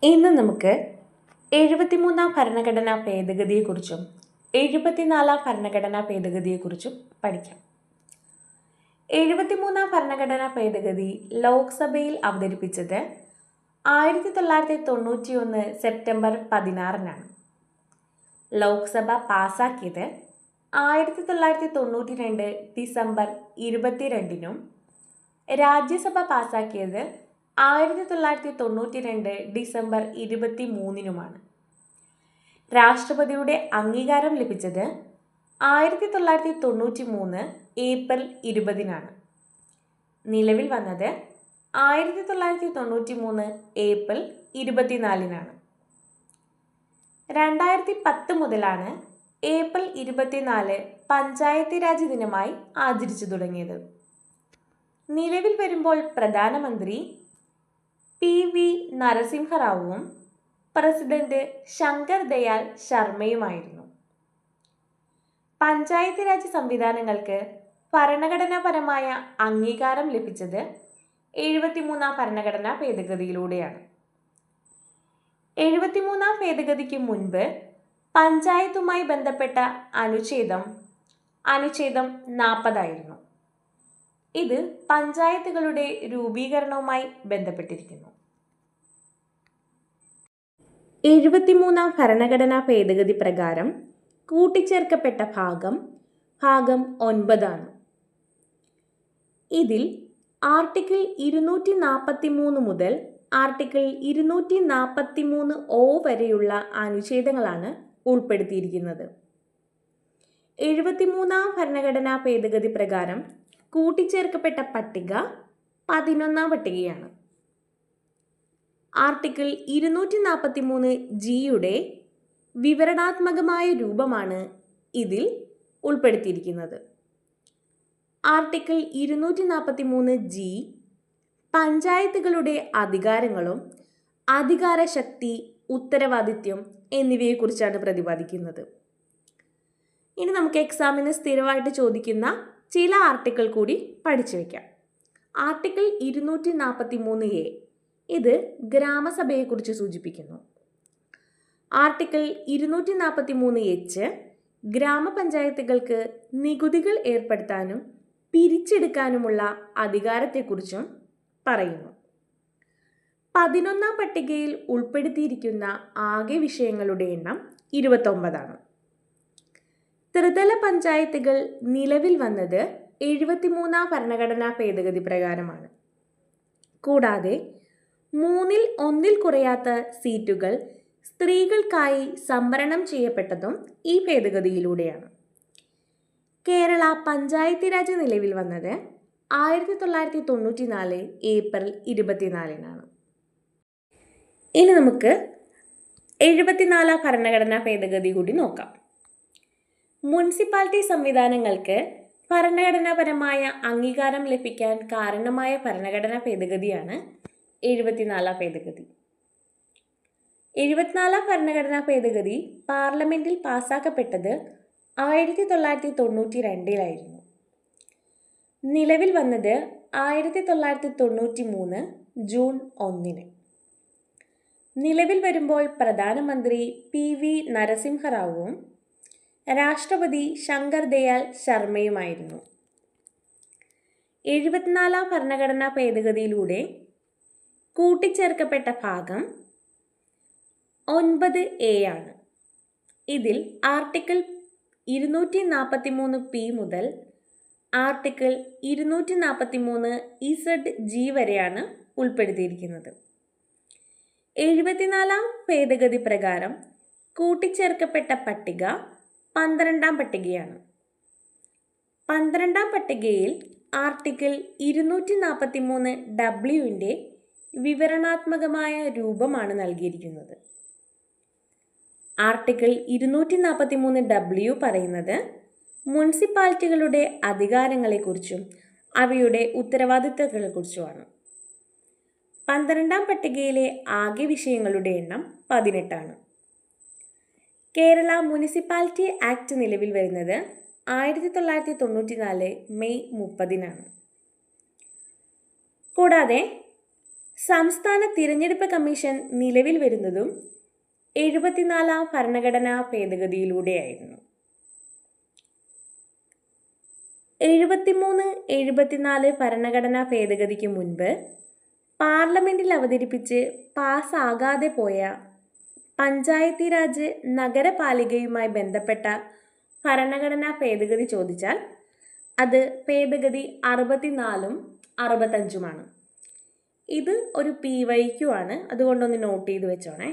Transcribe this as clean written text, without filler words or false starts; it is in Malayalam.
ഇന്ന് നമുക്ക് 73-ാം ഭരണഘടനാ ഭേദഗതിയെക്കുറിച്ചും 74-ാം ഭരണഘടനാ ഭേദഗതിയെക്കുറിച്ചും പഠിക്കാം. 73-ാം ഭരണഘടനാ ഭേദഗതി ലോക്സഭയിൽ അവതരിപ്പിച്ചത് 1991 സെപ്റ്റംബർ 16-നാണ്. ലോക്സഭ പാസാക്കിയത് 1992 ഡിസംബർ 22-നും രാജ്യസഭ പാസാക്കിയത് 1992 ഡിസംബർ 23-നുമാണ്. രാഷ്ട്രപതിയുടെ അംഗീകാരം ലഭിച്ചത് 1993 ഏപ്രിൽ 20-നാണ്. നിലവിൽ വന്നത് 1993 ഏപ്രിൽ 24-നാണ്. 2010 മുതലാണ് ഏപ്രിൽ 24 പഞ്ചായത്ത് രാജ് ദിനമായി ആചരിച്ചു തുടങ്ങിയത്. നിലവിൽ വരുമ്പോൾ പ്രധാനമന്ത്രി PV നരസിംഹറാവുവും പ്രസിഡന്റ് ശങ്കർ ദയാൽ ശർമ്മയുമായിരുന്നു. പഞ്ചായത്ത് രാജ് സംവിധാനങ്ങൾക്ക് ഭരണഘടനാപരമായ അംഗീകാരം ലഭിച്ചത് 73-ാം ഭരണഘടനാ ഭേദഗതിയിലൂടെയാണ്. 73-ാം ഭേദഗതിക്ക് മുൻപ് പഞ്ചായത്തുമായി ബന്ധപ്പെട്ട അനുച്ഛേദം 40 ആയിരുന്നു. ഇത് പഞ്ചായത്തുകളുടെ രൂപീകരണവുമായി ബന്ധപ്പെട്ടിരിക്കുന്നു. 73-ാം ഭരണഘടനാ ഭേദഗതി പ്രകാരം കൂട്ടിച്ചേർക്കപ്പെട്ട ഭാഗം 9 ആണ്. ഇതിൽ ആർട്ടിക്കിൾ 243 മുതൽ ആർട്ടിക്കിൾ 243O വരെയുള്ള അനുച്ഛേദങ്ങളാണ് ഉൾപ്പെടുത്തിയിരിക്കുന്നത്. 73-ാം ഭരണഘടനാ ഭേദഗതി പ്രകാരം കൂട്ടിച്ചേർക്കപ്പെട്ട പട്ടിക 11-ാം പട്ടികയാണ്. ആർട്ടിക്കിൾ 243Gയുടെ വിവരണാത്മകമായ രൂപമാണ് ഇതിൽ ഉൾപ്പെടുത്തിയിരിക്കുന്നത്. ആർട്ടിക്കിൾ 243G പഞ്ചായത്തുകളുടെ അധികാരങ്ങളും അധികാരശക്തി, ഉത്തരവാദിത്യം എന്നിവയെക്കുറിച്ചാണ് പ്രതിപാദിക്കുന്നത്. ഇനി നമുക്ക് എക്സാമിന് സ്ഥിരമായിട്ട് ചോദിക്കുന്ന ചില ആർട്ടിക്കിൾ കൂടി പഠിച്ചു വയ്ക്കാം. ആർട്ടിക്കിൾ 243A ഇത് ഗ്രാമസഭയെക്കുറിച്ച് സൂചിപ്പിക്കുന്നു. ആർട്ടിക്കിൾ 243H ഗ്രാമപഞ്ചായത്തുകൾക്ക് നികുതികൾ ഏർപ്പെടുത്താനും പിരിച്ചെടുക്കാനുമുള്ള അധികാരത്തെക്കുറിച്ചും പറയുന്നു. 11-ാം പട്ടികയിൽ ഉൾപ്പെടുത്തിയിരിക്കുന്ന ആകെ വിഷയങ്ങളുടെ എണ്ണം 29 ആണ്. ത്രിതല പഞ്ചായത്തുകൾ നിലവിൽ വന്നത് 73-ാം ഭരണഘടനാ ഭേദഗതി പ്രകാരമാണ്. കൂടാതെ 1/3 കുറയാത്ത സീറ്റുകൾ സ്ത്രീകൾക്കായി സംവരണം ചെയ്യപ്പെട്ടതും ഈ ഭേദഗതിയിലൂടെയാണ്. കേരള പഞ്ചായത്ത് രാജ് നിലവിൽ വന്നത് 1994 ഏപ്രിൽ 24-നാണ്. ഇനി നമുക്ക് 74-ാം ഭരണഘടനാ ഭേദഗതി കൂടി നോക്കാം. മുനിസിപ്പാലിറ്റി സംവിധാനങ്ങൾക്ക് ഭരണഘടനാപരമായ അംഗീകാരം ലഭിക്കാൻ കാരണമായ ഭരണഘടനാ ഭേദഗതിയാണ് 74-ാം ഭേദഗതി. 74-ാം ഭരണഘടനാ ഭേദഗതി പാർലമെന്റിൽ പാസാക്കപ്പെട്ടത് 1992-ലായിരുന്നു. നിലവിൽ വന്നത് 1993 ജൂൺ 1-ന്. നിലവിൽ വരുമ്പോൾ പ്രധാനമന്ത്രി PV നരസിംഹറാവുവും രാഷ്ട്രപതി ശങ്കർ ദയാൽ ശർമ്മയുമായിരുന്നു. 74-ാം ഭരണഘടനാ ഭേദഗതിയിലൂടെ കൂട്ടിച്ചേർക്കപ്പെട്ട ഭാഗം 9A ആണ്. ഇതിൽ ആർട്ടിക്കിൾ 243P മുതൽ ആർട്ടിക്കിൾ 243ZG വരെയാണ് ഉൾപ്പെടുത്തിയിരിക്കുന്നത്. 74-ാം ഭേദഗതി പ്രകാരം കൂട്ടിച്ചേർക്കപ്പെട്ട പട്ടിക 12-ാം പട്ടികയാണ്. 12-ാം പട്ടികയിൽ ആർട്ടിക്കിൾ 243W വിവരണാത്മകമായ രൂപമാണ് നൽകിയിരിക്കുന്നത്. ആർട്ടിക്കിൾ 243W പറയുന്നത് മുനിസിപ്പാലിറ്റികളുടെ അധികാരങ്ങളെക്കുറിച്ചും അവയുടെ ഉത്തരവാദിത്തങ്ങളെക്കുറിച്ചുമാണ്. 12-ാം പട്ടികയിലെ ആകെ വിഷയങ്ങളുടെ എണ്ണം 18 ആണ്. കേരള മുനിസിപ്പാലിറ്റി ആക്ട് നിലവിൽ വരുന്നത് 1994 മെയ് 30-നാണ്. കൂടാതെ സംസ്ഥാന തിരഞ്ഞെടുപ്പ് കമ്മീഷൻ നിലവിൽ വരുന്നതും 74-ാം ഭരണഘടനാ ഭേദഗതിയിലൂടെയായിരുന്നു. 73-74 ഭരണഘടനാ ഭേദഗതിക്ക് മുൻപ് പാർലമെന്റിൽ അവതരിപ്പിച്ച് പാസ്സാകാതെ പോയ പഞ്ചായത്തി രാജ് നഗരപാലികയുമായി ബന്ധപ്പെട്ട ഭരണഘടനാ ഭേദഗതി ചോദിച്ചാൽ അത് ഭേദഗതി 64-ഉം 65-ഉമാണ്. ഇത് ഒരു PYQ ആണ്, അതുകൊണ്ടൊന്ന് നോട്ട് ചെയ്ത് വെച്ചോണേ.